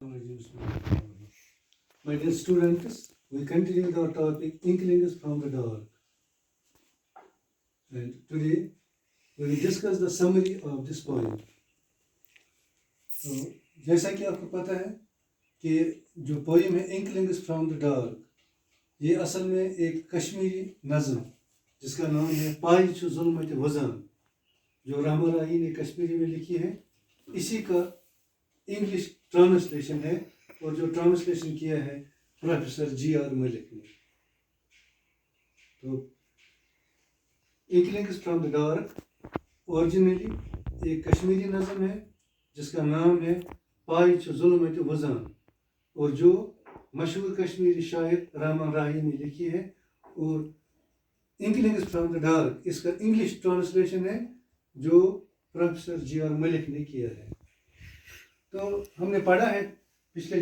My dear students, we continue with our topic Inklings from the Dark. And today we will discuss the summary of this poem. तो जैसा कि आपको पता है कि जो पोइम है इंकलिंग्स फ्रॉम द डार्क, ये असल में एक कश्मीरी नज़म जिसका नाम है पाई छु जुल्मत वज़न, जो रहमान राही ने कश्मीरी में लिखी है, इसी का इंग्लिश ट्रांसलेशन है और जो ट्रांसलेशन किया है प्रोफेसर जी.आर. मलिक ने। तो इंकलिंग्स फ्रॉम द डार्क ओरिजिनली एक कश्मीरी नज़म है जिसका नाम है पाई छु जुल्मत वज़न, और जो मशहूर कश्मीरी शायर रहमान राही ने लिखी है, और इंकलिंग्स फ्रॉम द डार्क इसका इंग्लिश ट्रांसलेशन है जो प्रोफेसर जी.आर. मलिक ने किया है। तो हमने पढ़ा है पिछले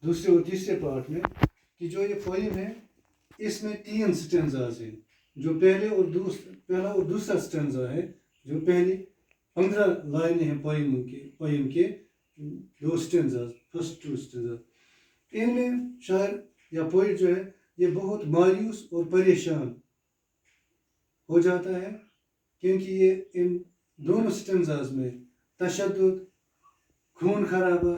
दूसरे और तीसरे पार्ट में कि जो ये पोइम है इसमें 3 स्टेंजाज हैं। जो पहला और दूसरा स्टेंजा है, जो पहली 15 लाइनें हैं पोइम के 2 स्टेंजाज, फर्स्ट 2 स्टेंजाज, इनमें शायर या पोइट जो है ये बहुत मायूस और परेशान हो जाता है, क्योंकि ये इन दोनों स्टेंजाज में तशद्दुद, खून खराबा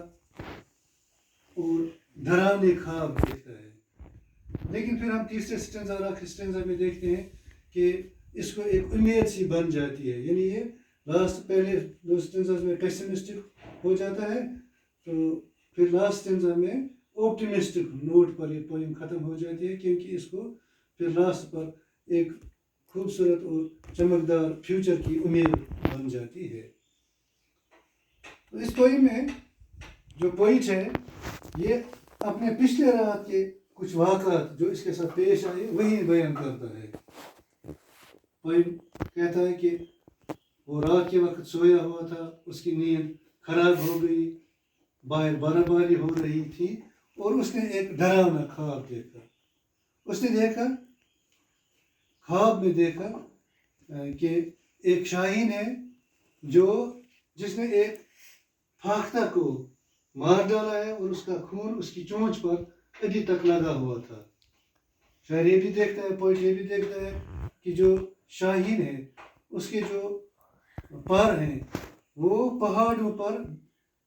और डरावने ख्वाब देखता है। लेकिन फिर हम तीसरे स्टेंजा और आखिरी स्टेंजा में देखते हैं कि इसको एक उम्मीद सी बन जाती है, यानी ये लास्ट पहले 2 स्टेंजा में पेसिमिस्टिक हो जाता है, तो फिर लास्ट स्टेंजा में ऑप्टिमिस्टिक नोट पर ये पोइम ख़त्म हो जाती है, क्योंकि इसको फिर लास्ट पर एक खूबसूरत और चमकदार फ्यूचर की उम्मीद बन जाती है। तो इस पोइम में जो पोइट है ये अपने पिछले रात के कुछ वाक़ात जो इसके साथ पेश आए वही बयान करता है। पोइम कहता है कि वो रात के वक्त सोया हुआ था, उसकी नींद खराब हो गई, बाहर बर्फबारी हो रही थी और उसने एक डरावना ख्वाब देखा। उसने देखा, ख्वाब में देखा कि एक शाहीन है जिसने एक फाख्ता को मार डाला है और उसका खून उसकी चोंच पर अभी तक लगा हुआ था। शायर ये भी देखता है, पोइट ये भी देखता है कि जो शाहीन है उसके जो पर हैं वो पहाड़ों पर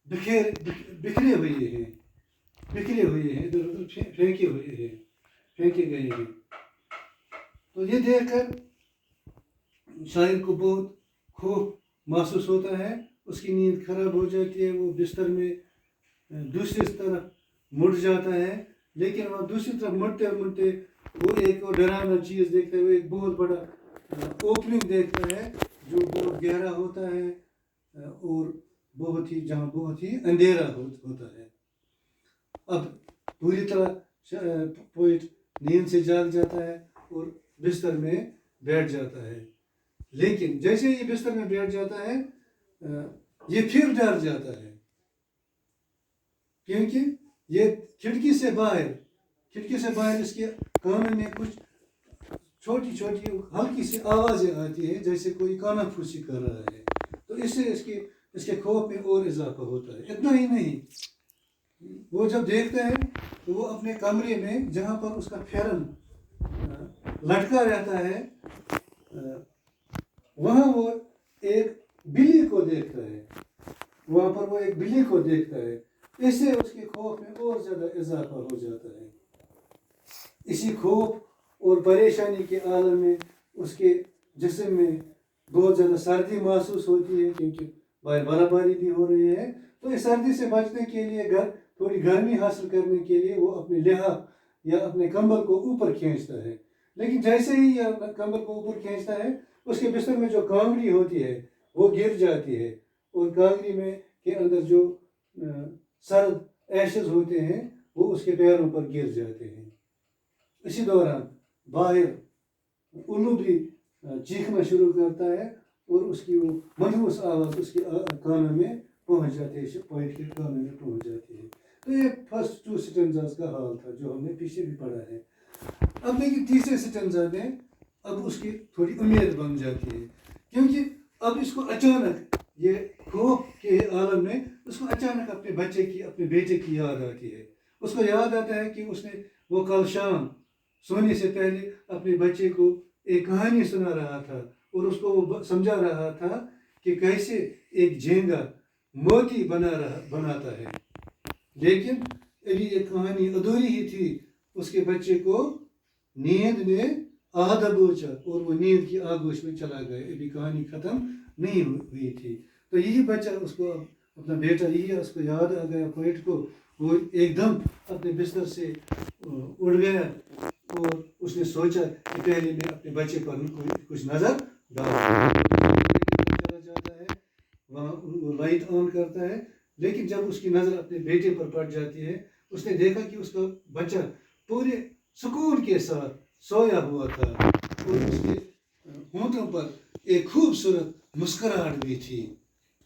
बिखरे हुए हैं, इधर उधर फेंके गए हैं। तो ये देखकर शायर को बहुत खौफ महसूस होता है, उसकी नींद खराब हो जाती है, वो बिस्तर में दूसरी तरफ मुड़ जाता है। लेकिन वह दूसरी तरफ मुड़ते मुड़ते वो एक और डरावना चीज़ देखता है, वो एक बहुत बड़ा ओपनिंग देखता है जो बहुत गहरा होता है और जहाँ बहुत ही अंधेरा होता है। अब पूरी तरह पोइट नींद से जाग जाता है और बिस्तर में बैठ जाता है। लेकिन जैसे ये बिस्तर में बैठ जाता है ये फिर डर जाता है, क्योंकि ये खिड़की से बाहर इसके कानों में कुछ छोटी छोटी हल्की सी आवाज़ें आती है, जैसे कोई कानाफूसी कर रहा है। तो इससे इसके खौफ में और इजाफा होता है। इतना ही नहीं, वो जब देखता है तो वो अपने कमरे में जहाँ पर उसका फेरन लटका रहता है वहाँ वो एक बिल्ली को देखता है। इससे उसके खौफ में और ज़्यादा इजाफा हो जाता है। इसी खौफ और परेशानी के आलम में उसके जिस्म में बहुत ज़्यादा सर्दी महसूस होती है, क्योंकि बाहर बर्फबारी भी हो रही है। तो इस सर्दी से बचने के लिए थोड़ी गर्मी हासिल करने के लिए वो अपने लिहाफ या अपने कंबल को ऊपर खींचता है। लेकिन जैसे ही यह कंबल को ऊपर खींचता है उसके बिस्तर में जो कांगड़ी होती है वो गिर जाती है, और कांगड़ी में के अंदर जो सर्द एशेस होते हैं वो उसके पैरों पर गिर जाते हैं। इसी दौरान बाहर उल्लू भी चीखना शुरू करता है और उसकी वो मधुस आवाज़ उसके कानों में पहुंच जाती है, पोइट के कानों में पहुंच जाती है। तो ये फर्स्ट 2 स्टेंजाज का हाल था जो हमने पीछे भी पढ़ा है। अब देखिए तीसरे स्टेंजा में अब उसकी थोड़ी उम्मीद बन जाती है, क्योंकि अब इसको अचानक یہ خوف کے عالم میں اس کو اچانک اپنے بیٹے کی یاد آتی ہے. اس کو یاد آتا ہے کہ اس نے وہ کل شام سونے سے پہلے اپنے بچے کو ایک کہانی سنا رہا تھا اور اس کو وہ سمجھا رہا تھا کہ کیسے ایک جھینگا موتی بناتا ہے. لیکن ابھی یہ کہانی ادھوری ہی تھی. اس کے بچے کو نیند میں آدھا بوچھا اور وہ نیند کی آگوش میں چلا گیا. ابھی کہانی ختم نہیں ہوئی تھی. تو یہی بچہ اس کو اپنا بیٹا یہی اس کو یاد آ گیا پوئٹ کو. وہ ایک دم اپنے بستر سے اڑ گیا اور اس نے سوچا کہ پہلے میں اپنے بچے پر کچھ نظر چلا جاتا ہے. وہاں وہ لائٹ آن کرتا ہے لیکن جب اس کی نظر اپنے بیٹے پر پڑ جاتی ہے اس نے دیکھا کہ اس کا بچہ پورے سکون کے ساتھ سویا ہوا تھا اور اس کے ہونٹوں پر ایک خوبصورت مسکراہٹ بھی تھی.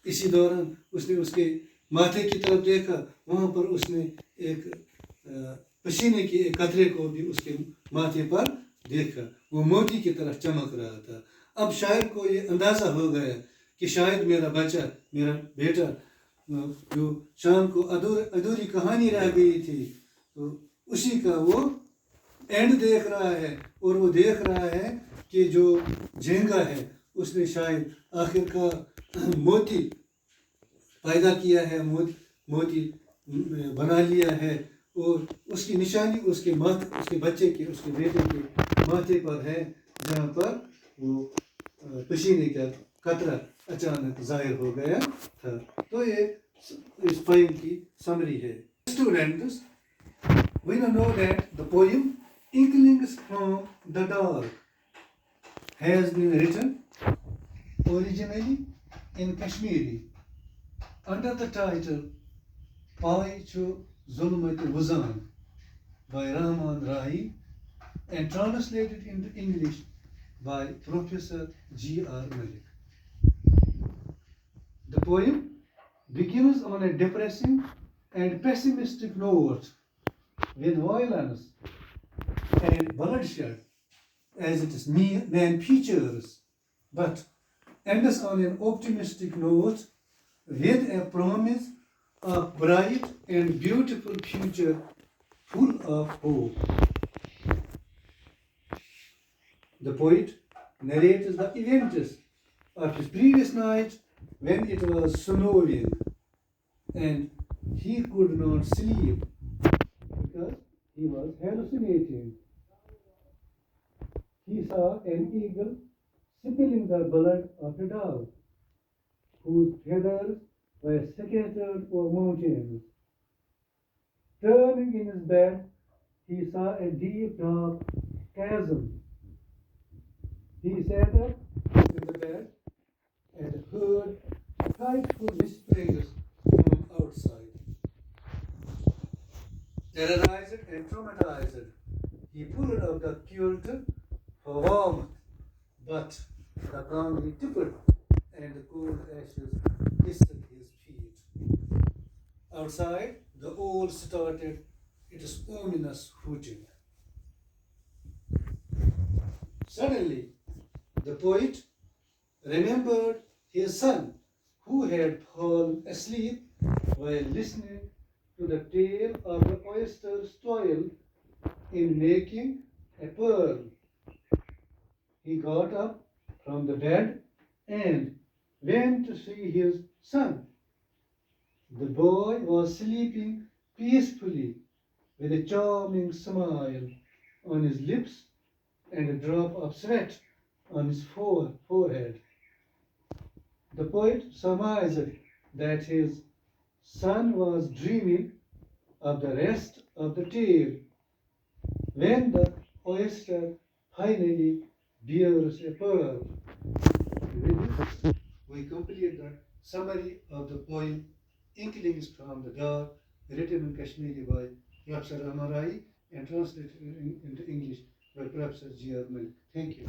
اسی دوران اس نے اس کے ماتھے کی طرف دیکھا. وہاں پر اس نے ایک پسینے کے ایک قطرے کو بھی اس کے ماتھے پر دیکھا. وہ موتی کی طرح چمک رہا تھا. اب شاعر کو یہ اندازہ ہو گیا کہ شاید میرا بچہ میرا بیٹا جو شام کو ادھوری کہانی رہ گئی تھی تو اسی کا وہ اینڈ دیکھ رہا ہے. اور وہ دیکھ رہا ہے کہ جو جھینگا ہے اس نے شاید آخر کار موتی پیدا کیا ہے, موتی بنا لیا ہے اور اس کی نشانی اس کے بچے کے اس کے بیٹے کے ماتھے پر ہے جہاں پر وہ پسینے کا قطرہ اچانک ظاہر ہو گیا تھا. تو یہ اس پوئم کی سمری ہے. Students, we now know that the poem Inklings from the Dark has been written originally in Kashmiri under the title Pai Cho Zulmat Wazan by Rahman Rahi and translated into English by Professor G.R. Malik. The poem begins on a depressing and pessimistic note with violence and bloodshed as its main features, but ends on an optimistic note with a promise of bright and beautiful future full of hope. The poet narrates the events of his previous night when it was snowing and he could not sleep because he was hallucinating. He saw an eagle spilling the blood of a dog whose feathers were scattered over mountains. Turning in his bed, he saw a deep, dark chasm. He sat up in the bed and heard frightful whisperings from outside. Terrorized and traumatized, he pulled up the quilt for warmth, but the ground tippled and the cold ashes kissed his feet. Outside, the owl started its ominous hooting. Suddenly, the poet remembered his son, who had fallen asleep while listening to the tale of the oyster's toil in making a pearl. He got up from the bed and went to see his son. The boy was sleeping peacefully with a charming smile on his lips and a drop of sweat on his forehead. The poet surmised that his son was dreaming of the rest of the tale when the oyster finally bears a pearl. With this, we complete the summary of the poem Inklings from the Dark, written in Kashmiri by Professor Rahman Rahi and translated into English by Professor G.R. Malik. Thank you.